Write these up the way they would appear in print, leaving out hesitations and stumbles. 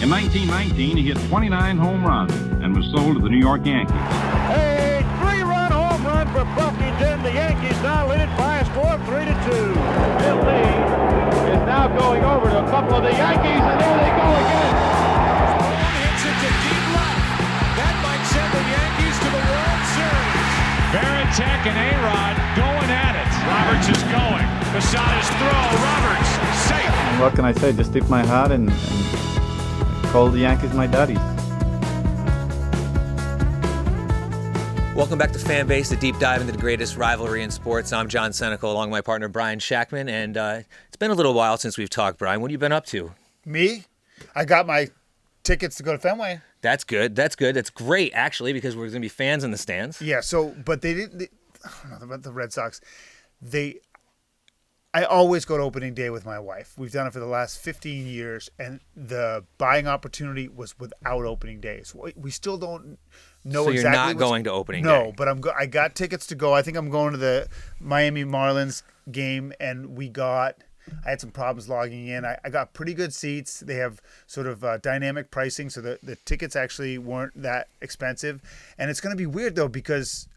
In 1919, he hit 29 home runs and was sold to the New York Yankees. A three-run home run for Buffington. The Yankees now lead it by a score of 3-2. Bill Lee is now going over to a couple of the Yankees, and there they go again. Ball hits it to deep left. That might send the Yankees to the World Series. Varitek and A-Rod going at it. Roberts is going. Posada's throw. Roberts safe. And what can I say? Just tip my hat and call the Yankees my daddies. Welcome back to Fanbase, the deep dive into the greatest rivalry in sports. I'm John Senecal, along with my partner Brian Shackman, and it's been a little while since we've talked. Brian, what have you been up to? Me? I got my tickets to go to Fenway. That's good. That's great, actually, because we're going to be fans in the stands. Yeah. But they didn't. I don't know about the Red Sox. I always go to opening day with my wife. We've done it for the last 15 years, and the buying opportunity was without opening days. We still don't know so exactly. So you're not going to opening day? No, but I got tickets to go. I think I'm going to the Miami Marlins game, and I had some problems logging in. I got pretty good seats. They have sort of dynamic pricing, so the tickets actually weren't that expensive. And it's going to be weird, though, because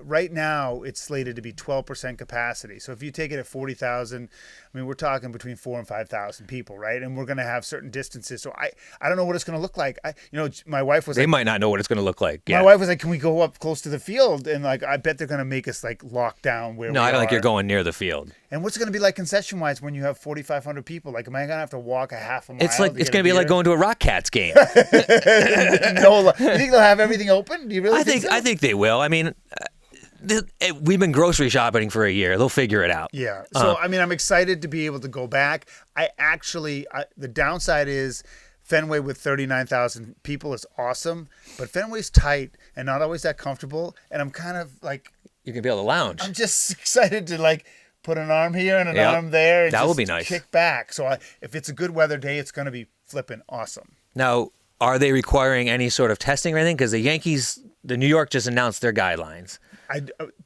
right now it's slated to be 12% capacity. So if you take it at 40,000, I mean, we're talking between 4,000 and 5,000 people, right? And we're going to have certain distances. So I don't know what it's going to look like. My wife was They might not know what it's going to look like. Yeah. My wife was like, can we go up close to the field? And I bet they're going to make us lock down where we are. No, I don't think you're going near the field. And what's it going to be like concession-wise when you have 4,500 people? Am I going to have to walk a half a mile? It's going to be like going to a Rock Cats game. No, you think they'll have everything open? Do you really think so? I think they will. I mean, we've been grocery shopping for a year. They'll figure it out. Yeah. So, I'm excited to be able to go back. The downside is Fenway with 39,000 people is awesome, but Fenway's tight and not always that comfortable. And I'm kind of you can be able to lounge. I'm just excited to put an arm here and an arm there. And that would be nice. Kick back. So if it's a good weather day, it's going to be flipping awesome. Now, are they requiring any sort of testing or anything? Because the New York just announced their guidelines.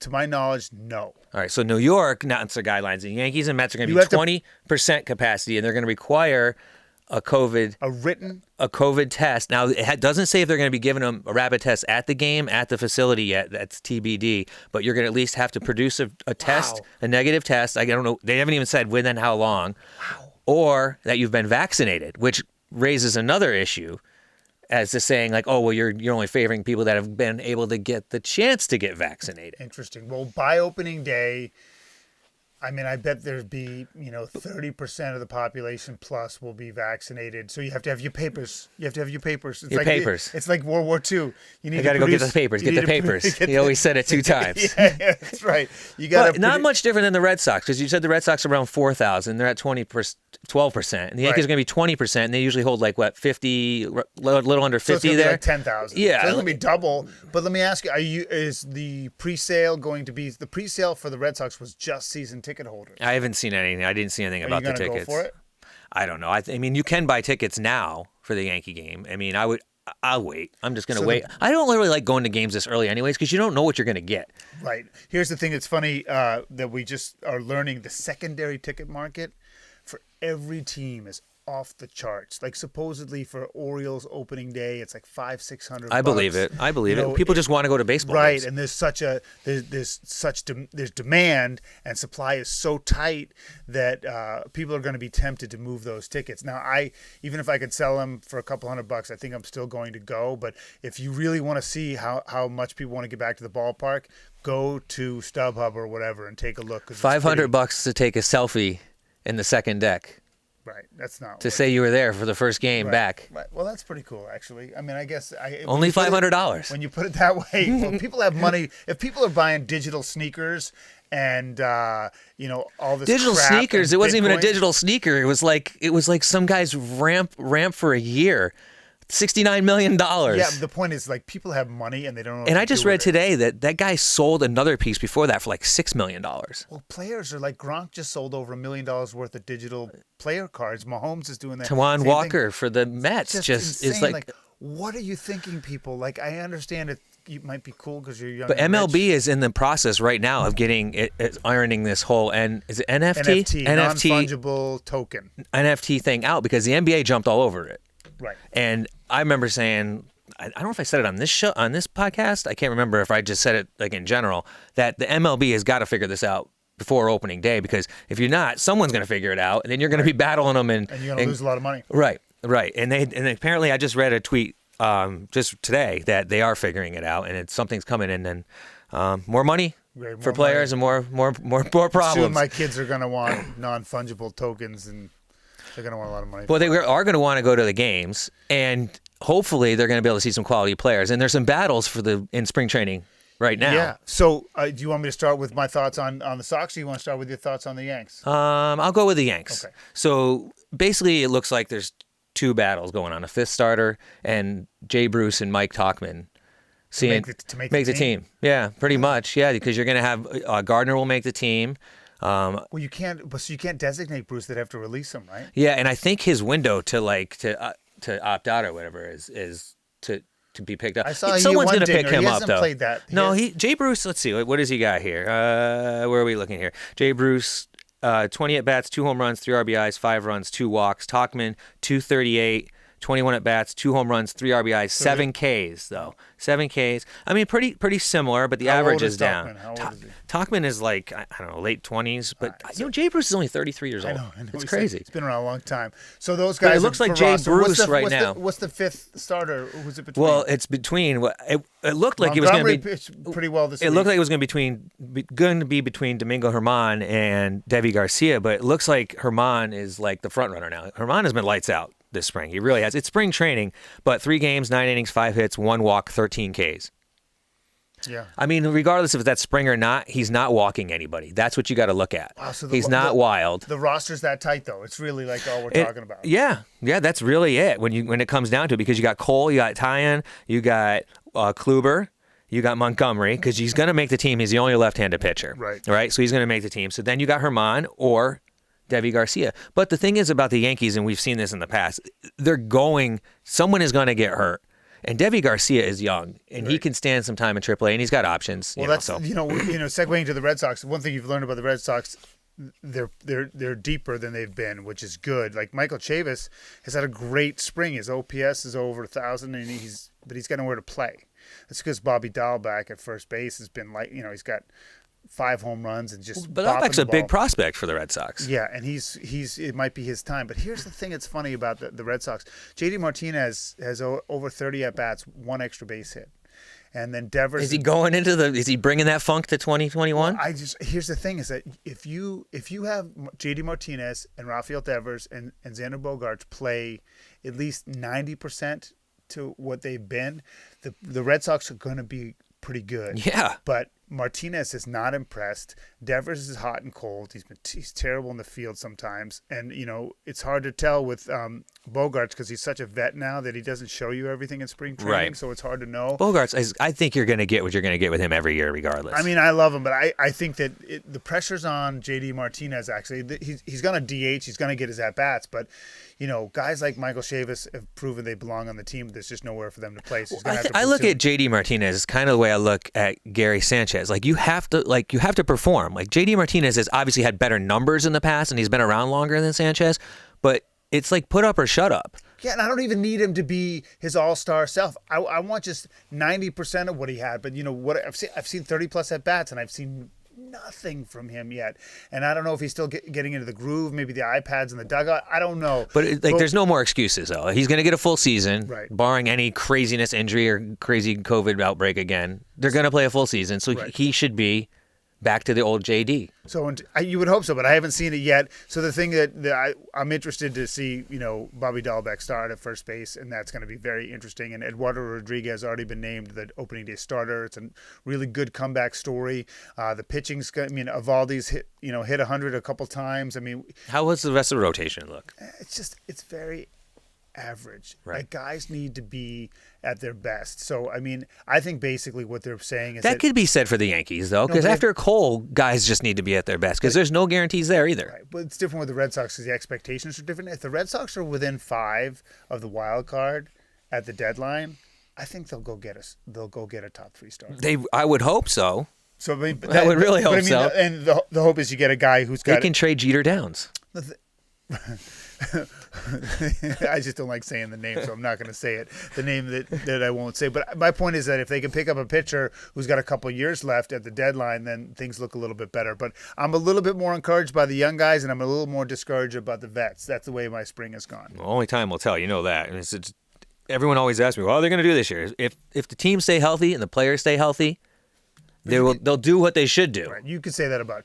To my knowledge, no. All right, so New York announced their guidelines. The Yankees and Mets are going to be 20% capacity, and they're going to require a COVID test. Now, it doesn't say if they're going to be giving them a rapid test at the game, at the facility yet. That's TBD. But you're going to at least have to produce a test, a negative test. I don't know. They haven't even said when and how long. Wow. Or that you've been vaccinated, which raises another issue as to saying you're only favoring people that have been able to get the chance to get vaccinated. Interesting. Well, by opening day, I bet there'd be, 30% of the population plus will be vaccinated. So you have to have your papers. It's It's like World War II. You got to go get the papers. Get the papers. He always said it 2 times. Yeah, that's right. You got not much different than the Red Sox, because you said the Red Sox are around 4,000. They're at 12%. And the Yankees are going to be 20%. And they usually hold 50, a little under 50 so it's there. Be 10,000. Yeah. So it's going to be double. But let me ask you, is the pre-sale going to be, the pre-sale for the Red Sox was just season ticket holders? I haven't seen anything. I didn't see anything about the tickets. Are you going to go for it? I don't know. You can buy tickets now for the Yankee game. I'll wait. I'm just going to wait. I don't really like going to games this early anyways, because you don't know what you're going to get. Right. Here's the thing. It's funny that we just are learning the secondary ticket market for every team is off the charts. Supposedly for Orioles opening day, it's $500-600. I believe it. People just want to go to baseball games. And there's demand, and supply is so tight that people are going to be tempted to move those tickets. Now, even if I could sell them for a couple $100, I think I'm still going to go. But if you really want to see how much people want to get back to the ballpark, go to StubHub or whatever and take a look. $500 to take a selfie in the second deck. Right, that's not to say you were there for the first game back. Right. Well, that's pretty cool, actually. I guess only $500. When you put it that way, well, people have money. If people are buying digital sneakers and all this digital crap sneakers, and it wasn't even a Bitcoin. digital sneaker. It was like some guy's ramp for a year. $69 million. Yeah, the point is people have money and they don't know. And I just read today that guy sold another piece before that for $6 million. Well, players are Gronk just sold over $1 million worth of digital player cards. Mahomes is doing that. Tawan Walker for the Mets just is what are you thinking, people? I understand it might be cool because you're young. But MLB is in the process right now of ironing this whole is it NFT? Non-fungible token. NFT thing out because the NBA jumped all over it. Right. And I remember saying, I don't know if I said it on this show, on this podcast. I can't remember if I just said it like in general, that the MLB has got to figure this out before opening day, because if you're not, someone's going to figure it out, and then you're going to be battling them, and you're going to lose a lot of money. Right. And apparently I just read a tweet just today that they are figuring it out, and something's coming, and then more money for players and more problems. Soon my kids are going to want non-fungible tokens, and they're going to want a lot of money. Well, they are going to want to go to the games, and hopefully they're going to be able to see some quality players. And there's some battles in spring training right now. Yeah. So do you want me to start with my thoughts on the Sox, or you want to start with your thoughts on the Yanks? I'll go with the Yanks. Okay. So basically it looks like there's two battles going on, a fifth starter and Jay Bruce and Mike Tauchman. To make the team. Yeah, pretty much. Yeah, because you're going to have Gardner will make the team. Well, you can't designate Bruce. They'd have to release him, right? Yeah, and I think his window to opt out or whatever is to be picked up. I saw someone's going to pick him he up hasn't though. Played that. Jay Bruce. Let's see, what has he got here? Where are we looking here? Jay Bruce, 20 at bats, 2 home runs, 3 RBIs, 5 runs, 2 walks. Tauchman, 238. 21 at bats, 2 home runs, 3 RBIs, 7 Ks though. 7 Ks. I mean, pretty similar, but the average is down. How old is he? Tauchman is like, I don't know, late 20s, but Jay Bruce is only 33 years old. I know. It's crazy. It's been around a long time. So those guys. But it looks like Jay Bruce now. What's the fifth starter? Who's it between? Well, it's between. It looked like it was going to be pitched pretty well this week. It looked like it was going to be between Domingo Germán and Devi Garcia, but it looks like Germán is like the front runner now. Germán has been lights out this spring. He really has. It's spring training, but 3 games, 9 innings, 5 hits, 1 walk, 13 Ks. Yeah. I mean, regardless if that's spring or not, he's not walking anybody. That's what you got to look at. Wow, so he's not wild. The roster's that tight, though. It's really like all we're talking about. Yeah, that's really it when it comes down to it, because you got Cole, you got Tyan, you got Kluber, you got Montgomery, because he's going to make the team. He's the only left-handed pitcher. Right? So he's going to make the team. So then you got Germán or Devi Garcia. But the thing is about the Yankees, and we've seen this in the past, someone is going to get hurt. And Devi Garcia is young, and he can stand some time in AAA, and he's got options. Well, segueing to the Red Sox, one thing you've learned about the Red Sox, they're deeper than they've been, which is good. Like Michael Chavis has had a great spring. His OPS is over 1,000, and he's got nowhere to play. That's because Bobby Dahlbeck at first base has been he's got 5 home runs and just. But Dahlbeck's a big prospect for the Red Sox. Yeah, and it might be his time. But here's the thing that's funny about the Red Sox. JD Martinez has over 30 at bats, 1 extra base hit, and then Devers. Is he going is he bringing that funk to 2021? Here's the thing is that if you have JD Martinez and Rafael Devers and Xander Bogaerts play at least 90% to what they've been, the Red Sox are going to be pretty good. Yeah, but Martinez is not impressed. Devers is hot and cold. He's terrible in the field sometimes, and it's hard to tell with Bogaerts because he's such a vet now that he doesn't show you everything in spring training. Right. So it's hard to know. Bogaerts, I think you're going to get what you're going to get with him every year, regardless. I mean, I love him, but I think that the pressure's on JD Martinez. Actually, he's going to DH. He's going to get his at bats, but guys like Michael Chavis have proven they belong on the team. There's just nowhere for them to play. So I look at JD Martinez kind of the way I look at Gary Sanchez. Like you have to perform. Like JD Martinez has obviously had better numbers in the past, and he's been around longer than Sanchez. But it's like put up or shut up. Yeah, and I don't even need him to be his all-star self. I want just 90% of what he had. But what I've seen 30+ at bats, and I've seen nothing from him yet. And I don't know if he's still getting into the groove, maybe the iPads in the dugout. I don't know. But there's no more excuses, though. He's going to get a full season, right, barring any craziness, injury, or crazy COVID outbreak again. They're going to play a full season, so he should be back to the old JD. So you would hope so, but I haven't seen it yet. So the thing that I'm interested to see, Bobby Dahlbeck start at first base, and that's going to be very interesting. And Eduardo Rodriguez has already been named the opening day starter. It's a really good comeback story. The pitching's, Evaldi's hit 100 a couple times. How was the rest of the rotation look? It's very average. Right. Like guys need to be at their best. So I think basically what they're saying is that could be said for the Yankees though, because after Cole, guys just need to be at their best because there's no guarantees there either. Right. But it's different with the Red Sox because the expectations are different. If the Red Sox are within 5 of the wild card at the deadline, I think they'll go get a top 3 star. I would hope so. So I would really hope so. And the hope is you get a guy who's got. They can trade Jeter Downs. I just don't like saying the name, so I'm not going to say it. The name that I won't say. But my point is that if they can pick up a pitcher who's got a couple years left at the deadline, then things look a little bit better. But I'm a little bit more encouraged by the young guys, and I'm a little more discouraged about the vets. That's the way my spring has gone. Well, only time will tell. You know that. And everyone always asks me, "What are they going to do this year?" If the teams stay healthy and the players stay healthy, they'll do what they should do. Right. You could say that about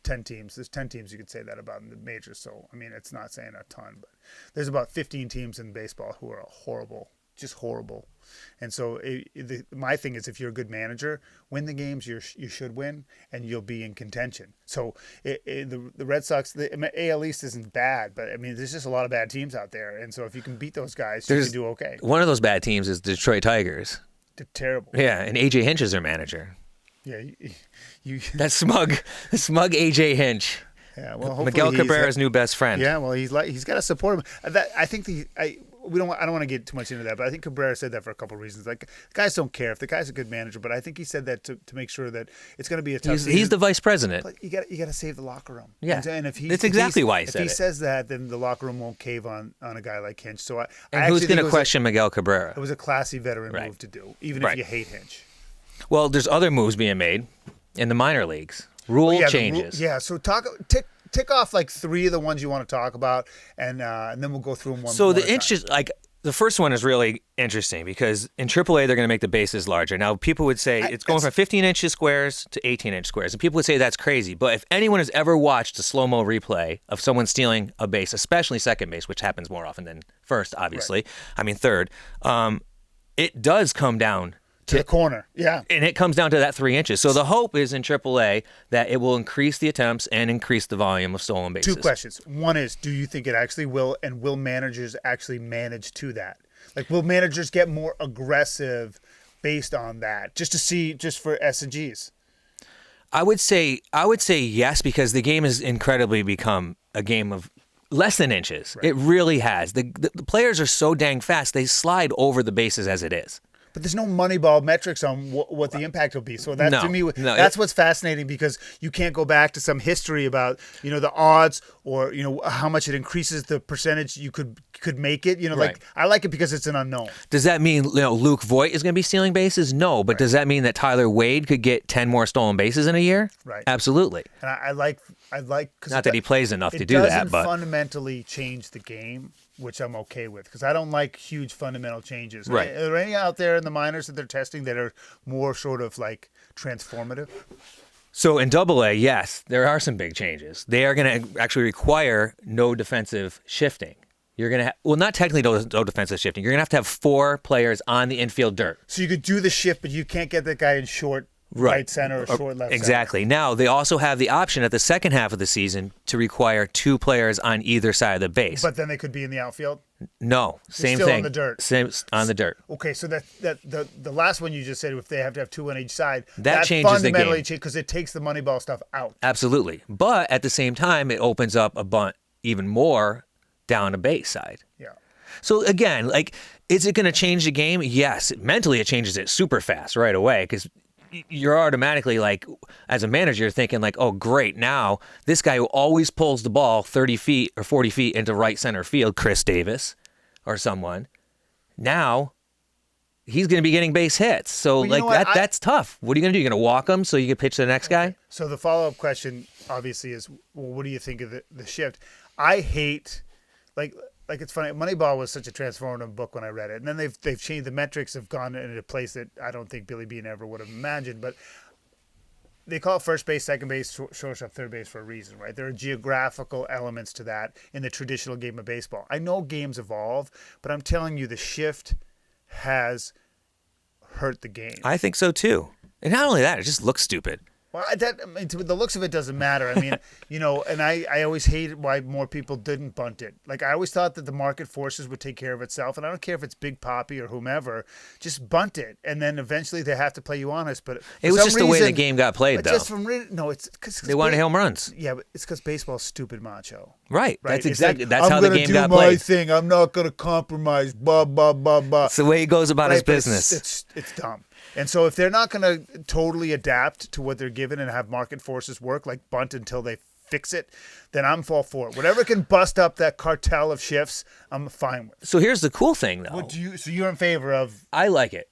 10 teams. There's 10 teams you could say that about in the majors. So, I mean, it's not saying a ton, but there's about 15 teams in baseball who are horrible, just horrible. And so my thing is, if you're a good manager, win the games you should win, and you'll be in contention. So the Red Sox, the AL East isn't bad, but I mean, there's just a lot of bad teams out there. And so if you can beat those guys, you can do okay. One of those bad teams is the Detroit Tigers. They're terrible. Yeah, and A.J. Hinch is their manager. Yeah, that smug AJ Hinch. Yeah, well, Miguel Cabrera's new best friend. Yeah, well, he's got to support him. I think I don't want to get too much into that, but I think Cabrera said that for a couple of reasons. Like, guys don't care if the guy's a good manager, but I think he said that to make sure that it's going to be a tough season. He's the vice president. But you got to save the locker room. Yeah, and that's exactly why he said it. If he says that, then the locker room won't cave on a guy like Hinch. So who's going to question Miguel Cabrera? It was a classy veteran move to do, even if you hate Hinch. Well, there's other moves being made in the minor leagues. Rule changes. So tick off like 3 of the ones you want to talk about, and then we'll go through them one. So the first one is really interesting because in AAA they're going to make the bases larger. Now people would say it's going from 15-inch squares to 18-inch squares, and people would say that's crazy. But if anyone has ever watched a slow-mo replay of someone stealing a base, especially second base, which happens more often than first, obviously. Right. I mean third. It does come down to the corner, yeah. And it comes down to that 3 inches. So the hope is in AAA that it will increase the attempts and increase the volume of stolen bases. 2 questions. One is, do you think it actually will, and will managers actually manage to that? Like, will managers get more aggressive based on that, just for S&Gs? I would say yes, because the game has incredibly become a game of less than inches. Right. It really has. The players are so dang fast, they slide over the bases as it is. But there's no Moneyball metrics on what the impact will be. So that to me, that's what's fascinating, because you can't go back to some history about the odds or how much it increases the percentage you could make it. Like, I like it because it's an unknown. Does that mean Luke Voigt is going to be stealing bases? No, but does that mean that Tyler Wade could get 10 more stolen bases in a year? Right, absolutely. And I like cause not that he plays enough to do that, but it doesn't fundamentally change the game, which I'm okay with, because I don't like huge fundamental changes. Right. Are there any out there in the minors that they're testing that are more sort of like transformative? So in AA, yes, there are some big changes. They are going to actually require no defensive shifting. You're going to not technically no defensive shifting. You're going to have 4 players on the infield dirt. So you could do the shift, but you can't get that guy in short right center or short left exactly. center. Now, they also have the option at the second half of the season to require 2 players on either side of the base. But then they could be in the outfield? No, same still thing. On the dirt. Same on the dirt. Okay, so that the last one you just said, if they have to have 2 on each side, that changes fundamentally the game, because it takes the Moneyball stuff out. Absolutely. But at the same time, it opens up a bunt even more down the base side. Yeah. So again, is it going to change the game? Yes. Mentally, it changes it super fast right away, because you're automatically as a manager, you're thinking oh, great. Now this guy who always pulls the ball 30 feet or 40 feet into right center field, Chris Davis or someone, now he's going to be getting base hits. So that's tough. What are you going to do? You're going to walk him so you can pitch to the next guy? So the follow-up question obviously is, well, what do you think of the shift? I hate, it's funny. Moneyball was such a transformative book when I read it, and then they've changed. The metrics have gone into a place that I don't think Billy Beane ever would have imagined. But they call it first base, second base, shortstop, third base for a reason, right? There are geographical elements to that in the traditional game of baseball. I know games evolve, but I'm telling you, the shift has hurt the game. I think so too. And not only that, it just looks stupid. Well, the looks of it doesn't matter. I mean, and I always hated why more people didn't bunt it. I always thought that the market forces would take care of itself, and I don't care if it's Big Papi or whomever, just bunt it, and then eventually they have to play you honest. But it was just the way the game got played, though. It's because they wanted home runs. Yeah, but it's because baseball's stupid, macho. Right. That's exactly. That's how the game got played. I'm gonna do my thing. I'm not gonna compromise. Blah blah blah blah. It's the way he goes about his business. It's dumb. And so if they're not going to totally adapt to what they're given and have market forces work, bunt until they fix it, then I'm all for it. Whatever can bust up that cartel of shifts, I'm fine with. So here's the cool thing, though. So you're in favor of? I like it.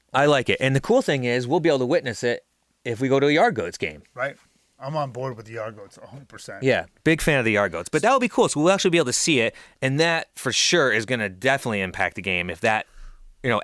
And the cool thing is we'll be able to witness it if we go to a Yard Goats game. Right. I'm on board with the Yard Goats 100%. Yeah, big fan of the Yard Goats. But that would be cool. So we'll actually be able to see it, and that for sure is going to definitely impact the game if that,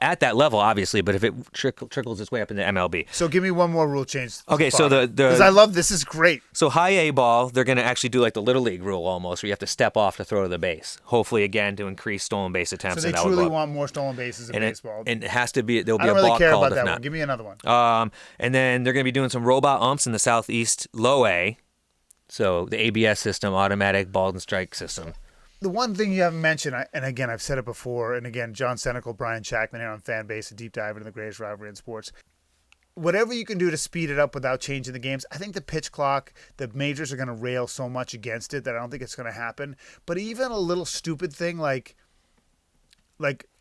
at that level, obviously, but if it trickles its way up into MLB. So give me one more rule change. Okay, so because I love this is great. So high A ball, they're going to actually do like the Little League rule almost, where you have to step off to throw to the base. Hopefully, again, to increase stolen base attempts. So they truly want more stolen bases in baseball. And it has to be, there'll be I don't a really balk care called about if that not. one. Give me another one. And then they're going to be doing some robot umps in the Southeast Low A. So the ABS system, automatic ball and strike system. The one thing you haven't mentioned, and again, I've said it before, and again, John Senecal, Brian Shackman here on Fanbase, a deep dive into the greatest rivalry in sports. Whatever you can do to speed it up without changing the games, I think the pitch clock, the majors are going to rail so much against it that I don't think it's going to happen. But even a little stupid thing like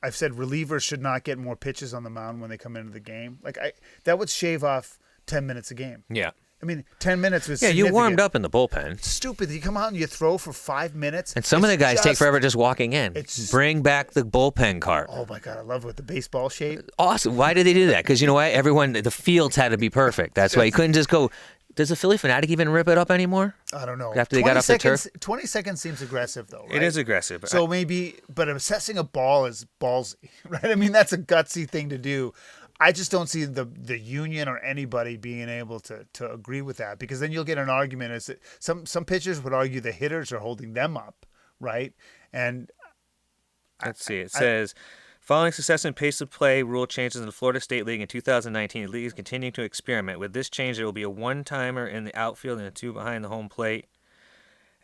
I've said, relievers should not get more pitches on the mound when they come into the game. That would shave off 10 minutes a game. Yeah. I mean, 10 minutes was you significant. warmed up in the bullpen. It's stupid. You come out and you throw for 5 minutes. And some of the guys take forever just walking in. Bring back the bullpen cart. Oh, my God. I love it with the baseball shape. Awesome. Why did they do that? Because you know what? The fields had to be perfect. That's why you couldn't just go. Does the Philly Fanatic even rip it up anymore? I don't know. After they got off the turf? 20 seconds seems aggressive, though, right? It is aggressive. So but assessing a ball is ballsy, right? I mean, that's a gutsy thing to do. I just don't see the union or anybody being able to agree with that, because then you'll get an argument. Is that some pitchers would argue the hitters are holding them up, right? And let's see. It says, following success in pace of play rule changes in the Florida State League in 2019, the league is continuing to experiment. With this change, there will be a one-timer in the outfield and a two behind the home plate.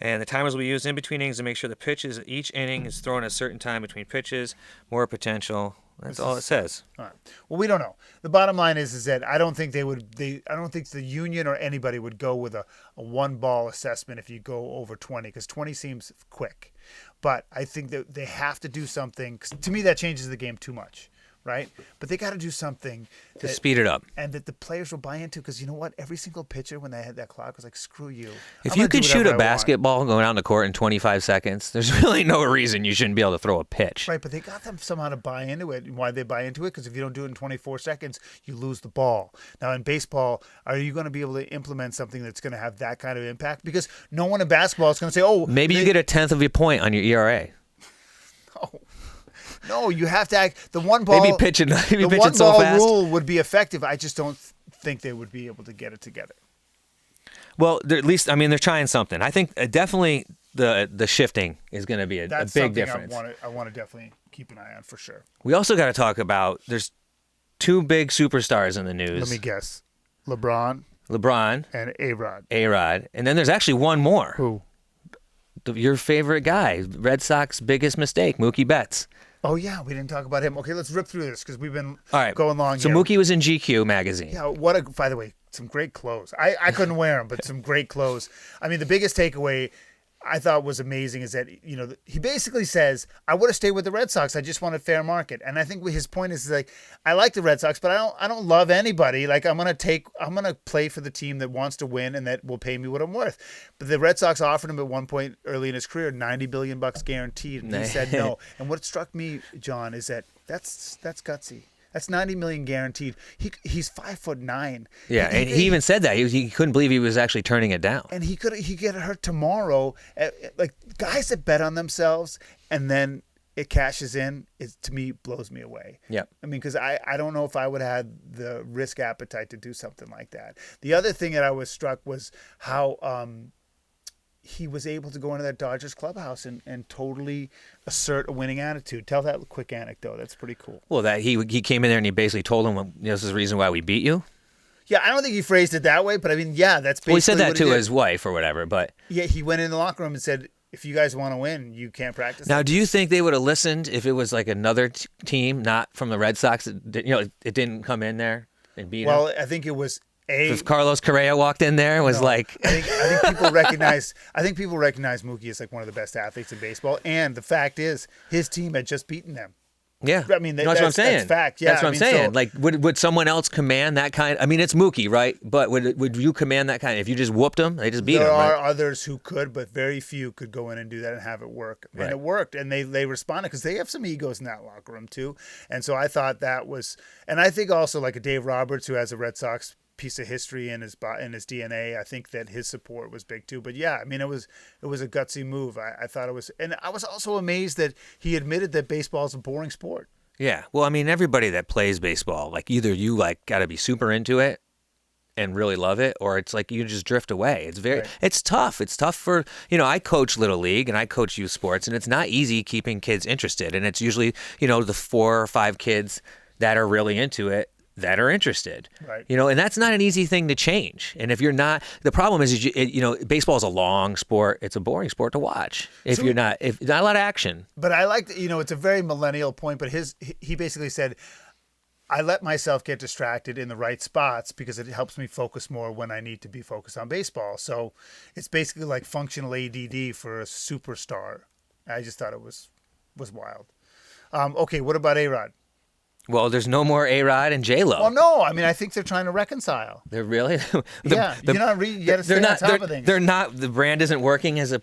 And the timers will be used in between innings to make sure the pitches each inning is thrown at a certain time between pitches. More potential. That's all it says. All right. Well, we don't know. The bottom line is that I don't think I don't think the union or anybody would go with a one ball assessment if you go over 20, because 20 seems quick. But I think that they have to do something. 'Cause to me, that changes the game too much, right? But they got to do something to speed it up, and that the players will buy into. Because you know what? Every single pitcher, when they had that clock, was like, "Screw you." If you can shoot a basketball going down the court in 25 seconds, there's really no reason you shouldn't be able to throw a pitch. Right, but they got them somehow to buy into it. And why they buy into it? Because if you don't do it in 24 seconds, you lose the ball. Now, in baseball, are you going to be able to implement something that's going to have that kind of impact? Because no one in basketball is going to say, "Oh, maybe you get a tenth of your point on your ERA." No, you have to act. The one ball, maybe pitching so fast. The one ball rule would be effective. I just don't think they would be able to get it together. Well, at least they're trying something. I think definitely the shifting is going to be a big difference. I want to definitely keep an eye on for sure. We also got to talk about there's two big superstars in the news. Let me guess, LeBron and A-Rod. And then there's actually one more. Who? Your favorite guy, Red Sox biggest mistake, Mookie Betts. Oh, yeah, we didn't talk about him. Okay, let's rip through this because we've been So going long here. Mookie was in GQ magazine. Yeah, by the way, some great clothes. I couldn't wear them, but some great clothes. I mean, the biggest takeaway I thought was amazing is that, he basically says, I would have stayed with the Red Sox. I just want a fair market. And I think his point is like, I like the Red Sox, but I don't love anybody. Like, I'm going to play for the team that wants to win and that will pay me what I'm worth. But the Red Sox offered him at one point early in his career, $90 billion guaranteed. And he said no. And what struck me, John, is that that's gutsy. That's $90 million guaranteed. He's 5'9". Yeah, and he even said that he couldn't believe he was actually turning it down. And he get hurt tomorrow. Like, guys that bet on themselves and then it cashes in, to me blows me away. Yeah, I mean, because I don't know if I would have had the risk appetite to do something like that. The other thing that I was struck was how he was able to go into that Dodgers clubhouse and totally assert a winning attitude. Tell that quick anecdote. That's pretty cool. Well, that he came in there and he basically told him, this is the reason why we beat you. Yeah, I don't think he phrased it that way, but I mean, yeah, that's basically he said that what to his wife or whatever, but... Yeah, he went in the locker room and said, if you guys want to win, you can't practice. Now, do you think they would have listened if it was like another team, not from the Red Sox? It didn't come in there and beat him? Well, I think it was... If Carlos Correa walked in there and was like... I think people recognize Mookie as like one of the best athletes in baseball. And the fact is, his team had just beaten them. Yeah, I mean, that's what I'm saying. That's fact. Yeah, that's what I'm saying. Like, would someone else command that kind? I mean, it's Mookie, right? But would you command that kind? If you just whooped him, they just beat him. There are right? others who could, but very few could go in and do that and have it work. And it worked, and they responded because they have some egos in that locker room too. And so I thought that was, and I think also like a Dave Roberts who has a Red Sox piece of history in his DNA. I think that his support was big too. But yeah, I mean, it was a gutsy move. I thought it was, and I was also amazed that he admitted that baseball is a boring sport. Yeah, well, I mean, everybody that plays baseball, like either you like got to be super into it and really love it, or it's like you just drift away. It's tough. It's tough for, I coach Little League and I coach youth sports, and it's not easy keeping kids interested. And it's usually, the 4 or 5 kids that are really into it that are interested, right? And that's not an easy thing to change. And if you're not, the problem is, baseball is a long sport. It's a boring sport to watch if not a lot of action. But I like, it's a very millennial point. But he basically said, I let myself get distracted in the right spots because it helps me focus more when I need to be focused on baseball. So it's basically like functional ADD for a superstar. I just thought it was wild. Okay, what about A-Rod? Well, there's no more A-Rod and J-Lo. Well, no. I mean, I think they're trying to reconcile. They're really? You got to stay on top of things. They're not. The brand isn't working as a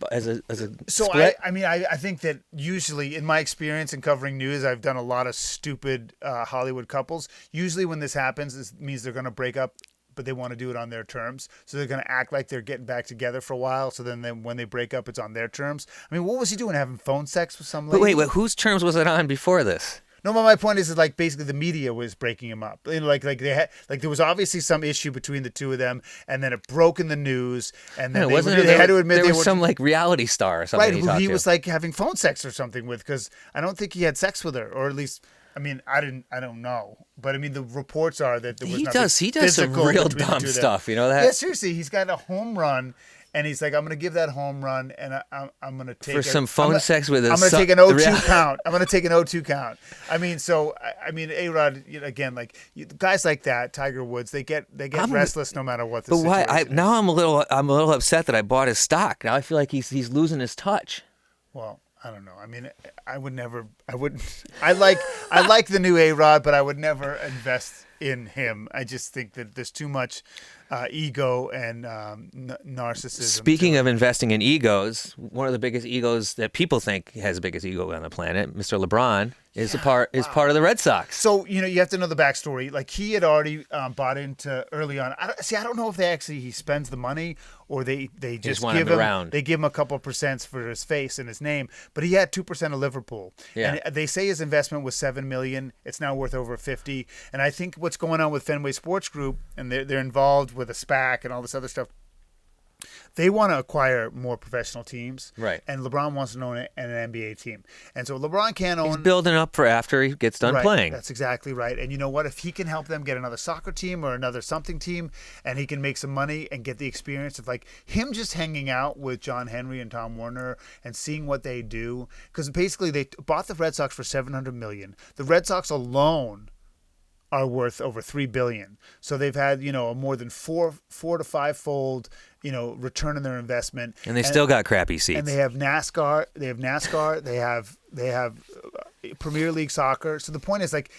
So split? I think that usually, in my experience in covering news, I've done a lot of stupid Hollywood couples. Usually, when this happens, this means they're going to break up, but they want to do it on their terms. So they're going to act like they're getting back together for a while. So then when they break up, it's on their terms. I mean, what was he doing? Having phone sex with some lady? But wait, whose terms was it on before this? No, but my point is like basically the media was breaking him up. Like they had, like there was obviously some issue between the two of them, and then it broke in the news, and then they had to admit there they was were some like reality star or something. Right, who he was like having phone sex or something with, because I don't think he had sex with her, or at least. I mean, I don't know, but I mean, the reports are that there was he does some real dumb stuff. You know that? Yeah, seriously, he's got a home run. And he's like, I'm going to give that home run, and I'm going to take for some phone sex with I'm going to take an 0-2 count. I'm going to take an 0-2 count. I mean, A-Rod again, like guys like that, Tiger Woods, they get restless no matter what the situation. But why? Now I'm a little upset that I bought his stock. Now I feel like he's losing his touch. Well, I don't know. I mean, I like the new A-Rod, but I would never invest in him. I just think that there's too much ego and narcissism. Speaking of investing in egos, one of the biggest egos that people think has the biggest ego on the planet, Mr. LeBron, is part of the Red Sox. So you have to know the backstory. Like he had already bought into early on. I don't know if he spends the money or they just want give him around. They give him a couple of percents for his face and his name. But he had 2% of Liverpool. Yeah. And they say his investment was $7 million. It's now worth over $50. And I think what's going on with Fenway Sports Group, and they're involved with a SPAC and all this other stuff. They want to acquire more professional teams, right? And LeBron wants to own an NBA team, and so LeBron can't own. He's building up for after he gets done playing. That's exactly right. And you know what? If he can help them get another soccer team or another something team, and he can make some money and get the experience of like him just hanging out with John Henry and Tom Werner and seeing what they do, because basically they bought the Red Sox for $700 million. The Red Sox alone are worth over $3 billion. So they've had, a more than four to five-fold, return on their investment. And they still got crappy seats. And they have NASCAR. They have Premier League soccer. So the point is, like,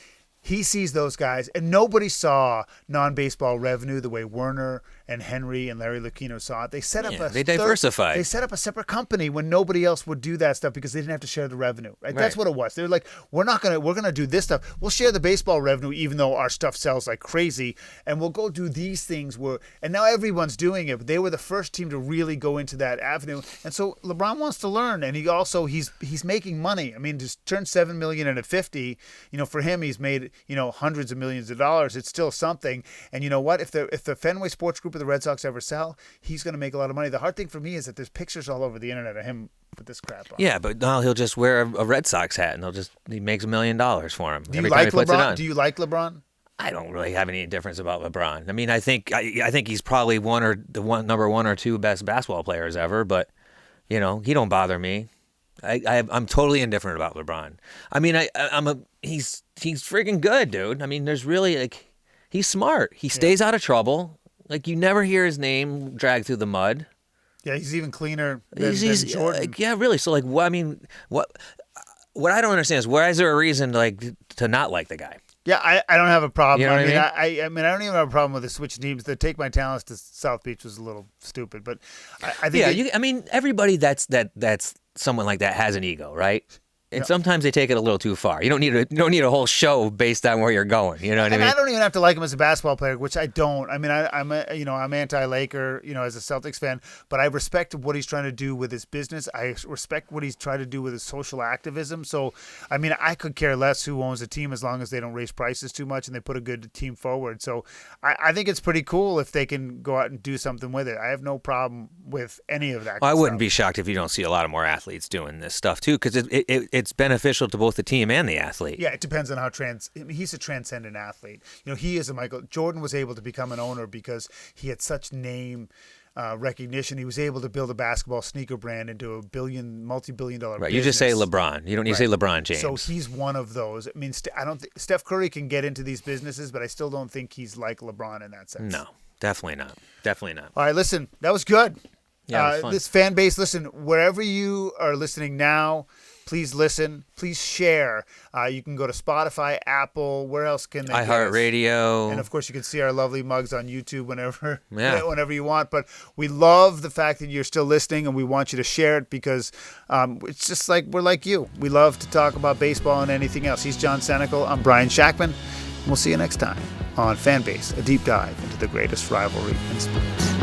he sees those guys, and nobody saw non-baseball revenue the way Werner and Henry and Larry Lucchino saw it. They set up they diversified. They set up a separate company when nobody else would do that stuff because they didn't have to share the revenue. Right? That's what it was. They're like, we're gonna do this stuff. We'll share the baseball revenue even though our stuff sells like crazy, and we'll go do these things and now everyone's doing it. But they were the first team to really go into that avenue. And so LeBron wants to learn, and he's making money. I mean, just turn $7 million into $50. For him, he's made hundreds of millions of dollars. It's still something. And you know what? If the Fenway Sports Group of the Red Sox ever sell, he's going to make a lot of money. The hard thing for me is that there's pictures all over the internet of him with this crap on. Yeah, but now he'll just wear a Red Sox hat and he makes $1 million for him. Do you like LeBron? Do you like LeBron? I don't really have any difference about LeBron. I mean, I think he's probably number one or two best basketball players ever, but he don't bother me. I'm totally indifferent about LeBron. I mean, he's freaking good, dude. I mean, there's really he's smart. He stays out of trouble. Like you never hear his name dragged through the mud. Yeah, he's even cleaner than Jordan. Yeah, really. So what? what I don't understand is why is there a reason to not like the guy? Yeah, I don't have a problem. You know what I mean, I don't even have a problem with the switch teams. The Take My Talents to South Beach was a little stupid, but I think. Yeah, I mean, everybody that's someone like that has an ego, right? And sometimes they take it a little too far. You don't need a whole show based on where you're going. You know what I mean? I don't even have to like him as a basketball player, which I don't. I mean, I'm anti-Laker, as a Celtics fan, but I respect what he's trying to do with his business. I respect what he's trying to do with his social activism. So, I mean, I could care less who owns the team as long as they don't raise prices too much and they put a good team forward. So, I think it's pretty cool if they can go out and do something with it. I have no problem with any of that. Well, I wouldn't be shocked if you don't see a lot of more athletes doing this stuff too, because it's beneficial to both the team and the athlete. Yeah, it depends on how he's a transcendent athlete. He is Jordan was able to become an owner because he had such name recognition. He was able to build a basketball sneaker brand into a multi-billion-dollar Right, business. you just say LeBron. You don't need to say LeBron James. So he's one of those. I mean, I don't think Steph Curry can get into these businesses, but I still don't think he's like LeBron in that sense. No, definitely not. Definitely not. All right, listen, that was good. Yeah, it was fun. This fan base, listen, wherever you are listening now, please listen. Please share. You can go to Spotify, Apple. Where else can they? iHeartRadio. And of course, you can see our lovely mugs on YouTube whenever you want. But we love the fact that you're still listening, and we want you to share it because it's just like we're like you. We love to talk about baseball and anything else. He's John Senecal. I'm Brian Shackman. We'll see you next time on Fanbase, a deep dive into the greatest rivalry in sports.